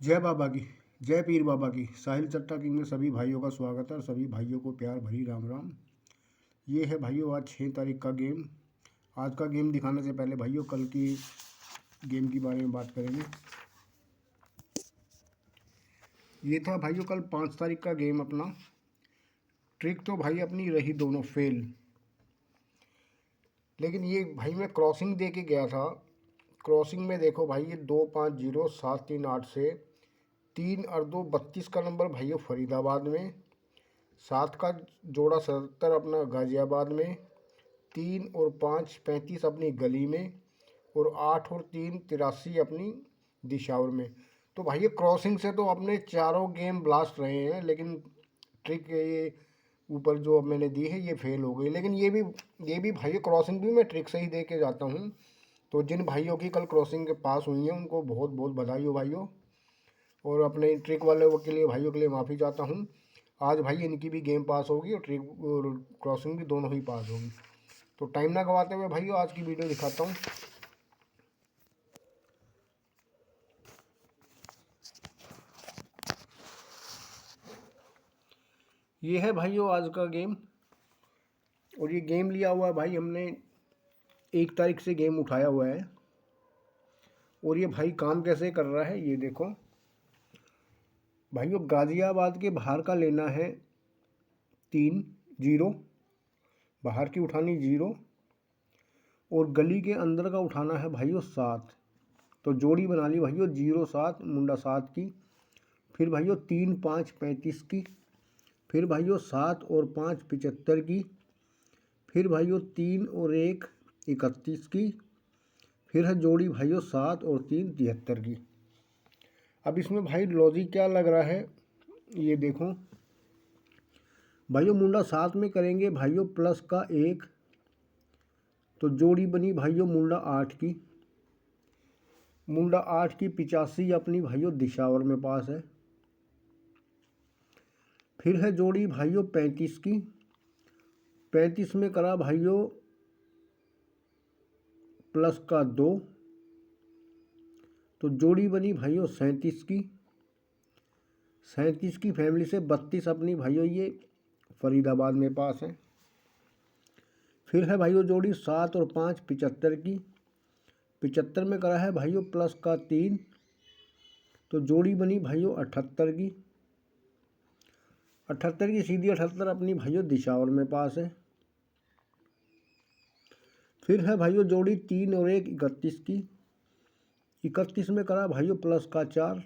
जय बाबा की, जय पीर बाबा की। साहिल चट्टा किंग में सभी भाइयों का स्वागत है और सभी भाइयों को प्यार भरी राम राम। ये है भाइयों आज 6 तारीख का गेम। आज का गेम दिखाने से पहले भाइयों कल की गेम के बारे में बात करेंगे। ये था भाइयों कल 5 तारीख का गेम अपना। ट्रिक तो भाई अपनी रही दोनों फेल, लेकिन ये भाई मैं क्रॉसिंग दे के गया था। क्रॉसिंग में देखो भाई ये 250738 से 3 और 2 32 का नंबर भाइयों फरीदाबाद में, 7 का जोड़ा 77 अपना गाज़ियाबाद में, 3 और 5 35 अपनी गली में, और 8 और 3 83 अपनी दिशावर में। तो भाई ये क्रॉसिंग से तो अपने चारों गेम ब्लास्ट रहे हैं, लेकिन ट्रिक ये ऊपर जो अब मैंने दी है ये फेल हो गई। लेकिन ये भी भाई क्रॉसिंग भी मैं ट्रिक से ही दे के जाता हूँ। तो जिन भाइयों की कल क्रॉसिंग के पास हुई है उनको बहुत बहुत बधाई हो भाइयों, और अपने ट्रिक वाले के लिए भाइयों के लिए माफ़ी चाहता हूँ। आज भाई इनकी भी गेम पास होगी और ट्रिक और क्रॉसिंग भी दोनों ही पास होगी। तो टाइम ना गवाते हुए भाइयों आज की वीडियो दिखाता हूँ। ये है भाइयों आज का गेम, और ये गेम लिया हुआ है भाई हमने 1 तारीख से गेम उठाया हुआ है। और ये भाई काम कैसे कर रहा है ये देखो भाइयों। गाज़ियाबाद के बाहर का लेना है 3 0, बाहर की उठानी 0, और गली के अंदर का उठाना है भाइयों 7। तो जोड़ी बना ली भाइयों 0 7 मुंडा 7 की। फिर भाइयों 3 5 35 की। फिर भाइयों 7 और 5 75 की। फिर भाइयों 3 और 1 31 की। फिर है जोड़ी भाइयों 7 और 3 73 की। अब इसमें भाई लॉजिक क्या लग रहा है ये देखो भाइयों। मुंडा 7 में करेंगे भाइयों प्लस का 1, तो जोड़ी बनी भाइयों मुंडा 8 की। मुंडा 8 की 85 अपनी भाइयों दिशावर में पास है। फिर है जोड़ी भाइयों 35 की। 35 में करा भाइयों प्लस का 2, तो जोड़ी बनी भाइयों 37 की। 37 की फैमिली से 32 अपनी भाइयों ये फरीदाबाद में पास है। फिर है भाइयों जोड़ी 7 और 5 75 की। 75 में करा है भाइयों प्लस का 3, तो जोड़ी बनी भाइयों 78 की। 78 की सीधी 78 अपनी भाइयों दिशावर में पास है। फिर है भाइयों जोड़ी 3 और 1 31 की। 31 में करा भाइयों प्लस का 4,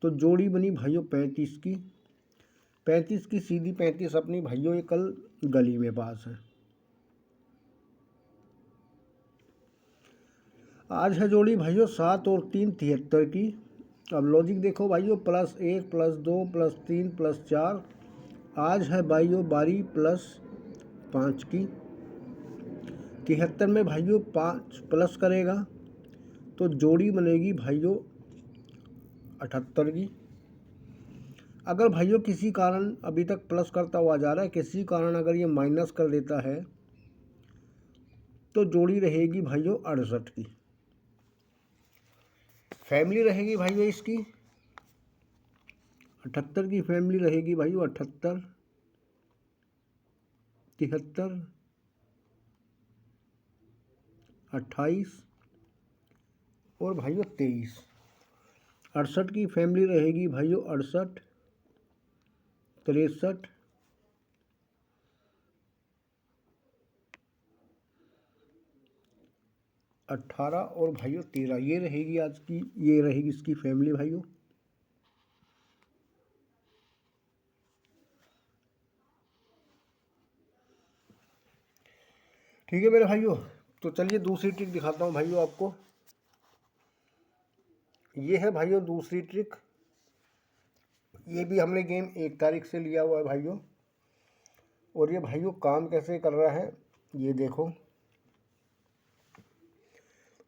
तो जोड़ी बनी भाइयों 35 की। 35 की सीधी 35 अपनी भाइयों ये कल गली में पास है। आज है जोड़ी भाइयों 7 और 3 73 की। अब लॉजिक देखो भाइयों प्लस 1 प्लस 2 प्लस 3 प्लस 4। आज है भाइयों बारी प्लस 5 की। 73 में भाइयों 5 प्लस करेगा, तो जोड़ी बनेगी भाइयों 78 की। अगर भाइयों किसी कारण अभी तक प्लस करता हुआ जा रहा है, किसी कारण अगर ये माइनस कर देता है तो जोड़ी रहेगी भाइयों 68 की। फैमिली रहेगी भाइयों इसकी 78 की। फैमिली रहेगी भाइयों 78 73 28 और भाइयों 23। 68 की फैमिली रहेगी भाइयों 68 63 18 और भाइयों 13। ये रहेगी आज की, ये रहेगी इसकी फैमिली भाइयों। ठीक है मेरे भाइयों, तो चलिए दूसरी ट्रिक दिखाता हूँ भाइयों आपको। ये है भाइयों दूसरी ट्रिक। ये भी हमने गेम 1 तारीख से लिया हुआ है भाइयों, और ये भाइयों काम कैसे कर रहा है ये देखो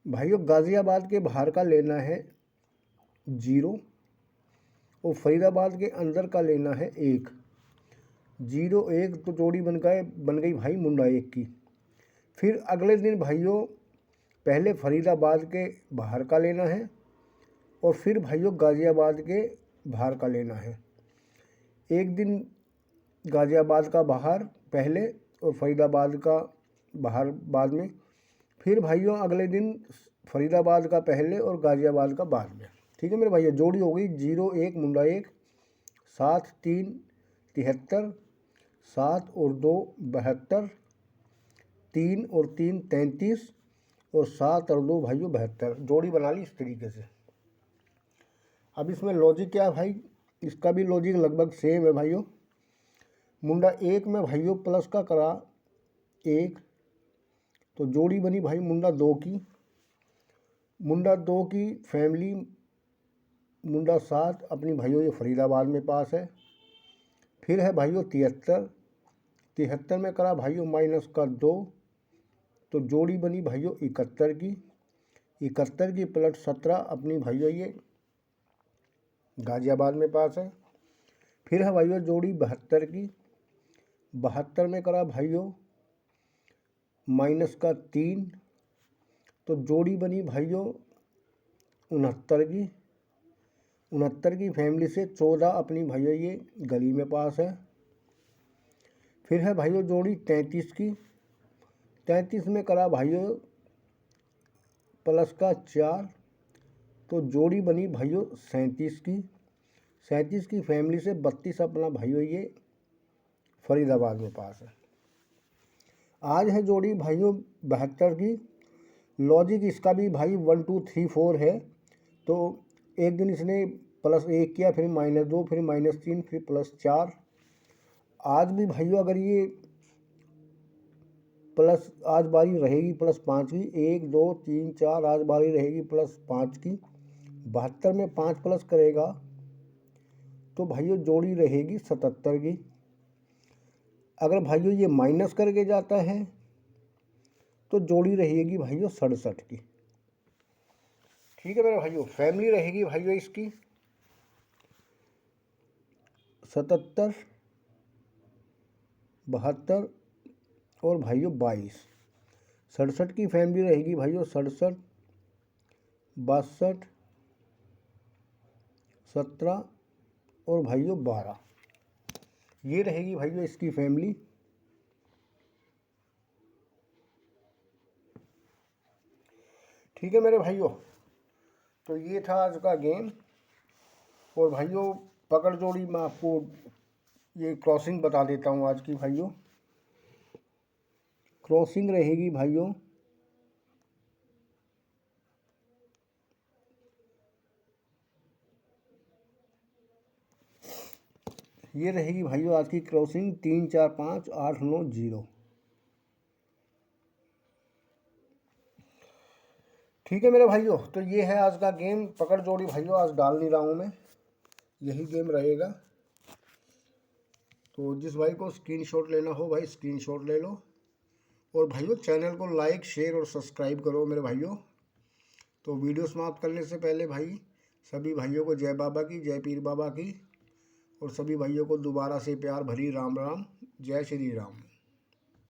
भाइयों। गाज़ियाबाद के बाहर का लेना है 0, और फरीदाबाद के अंदर का लेना है 1। 0 1 तो जोड़ी बन गई भाई मुंडा 1 की। फिर अगले दिन भाइयों पहले फरीदाबाद के बाहर का लेना है, और फिर भाइयों गाज़ियाबाद के बाहर का लेना है। एक दिन गाज़ियाबाद का बाहर पहले और फरीदाबाद का बाहर बाद में, फिर भाइयों अगले दिन फरीदाबाद का पहले और गाज़ियाबाद का बाद में। ठीक है मेरे भाइयों, जोड़ी हो गई 0-1 मुंडा 1, 7-3 73, 7 और 2 72, 3 और 3 33 और 7 और 2 भाइयों 72। जोड़ी बना ली इस तरीके से। अब इसमें लॉजिक क्या है भाई, इसका भी लॉजिक लगभग सेम है भाइयों। मुंडा 1 में भाइयों प्लस का करा 1, तो जोड़ी बनी भाई मुंडा 2 की। मुंडा 2 की फैमिली मुंडा 7 अपनी भाइयों ये फरीदाबाद में पास है। फिर है भाइयों 73, 73 में करा भाइयों माइनस का 2, तो जोड़ी बनी भाइयों 71 की। 71 की प्लस 17 अपनी भाइयों ये गाज़ियाबाद में पास है। फिर है भाइयों जोड़ी 72 की। 72 में करा भाइयों माइनस का 3, तो जोड़ी बनी भाइयों 69 की। 69 की फैमिली से 14 अपनी भाइयों ये गली में पास है। फिर है भाइयों जोड़ी 33 की। 33 में करा भाइयों प्लस का 4, तो जोड़ी बनी भाइयों 37 की। 37 की फैमिली से 32 अपना भाइयों ये फरीदाबाद में पास है। आज है जोड़ी भाइयों 72 की। लॉजिक इसका भी भाई 1 2 3 4 है। तो एक दिन इसने +1 किया, फिर -2, फिर -3, फिर +4। आज भी भाइयों अगर ये प्लस आज बारी रहेगी +5 की, 1 2 3 4 आज बारी रहेगी +5 की। 72 में 5 प्लस करेगा तो भाइयों जोड़ी रहेगी 77 की। अगर भाइयों ये माइनस करके जाता है तो जोड़ी रहेगी भाइयों 67 की। ठीक है मेरे भाइयों, फैमिली रहेगी भाइयों इसकी 77, 72 और भाइयों 22। 67 की फैमिली रहेगी भाइयों 67, 62, 17 और भाइयों 12। ये रहेगी भाइयों इसकी फैमिली। ठीक है मेरे भाइयों, तो ये था आज का गेम। और भाइयों पकड़ जोड़ी मैं आपको ये क्रॉसिंग बता देता हूँ आज की भाइयों। क्रॉसिंग रहेगी भाइयों ये रहेगी भाइयों आज की क्रॉसिंग 3 4 5 8 9 0। ठीक है मेरे भाइयों, तो ये है आज का गेम पकड़ जोड़ी भाइयों। आज डाल नहीं रहा हूँ मैं, यही गेम रहेगा। तो जिस भाई को स्क्रीनशॉट लेना हो भाई स्क्रीनशॉट ले लो। और भाइयों चैनल को लाइक शेयर और सब्सक्राइब करो मेरे भाइयों। तो वीडियो समाप्त करने से पहले भाई सभी भाइयों को जय बाबा की, जय पीर बाबा की। और सभी भाइयों को दोबारा से प्यार भरी राम राम, जय श्री राम।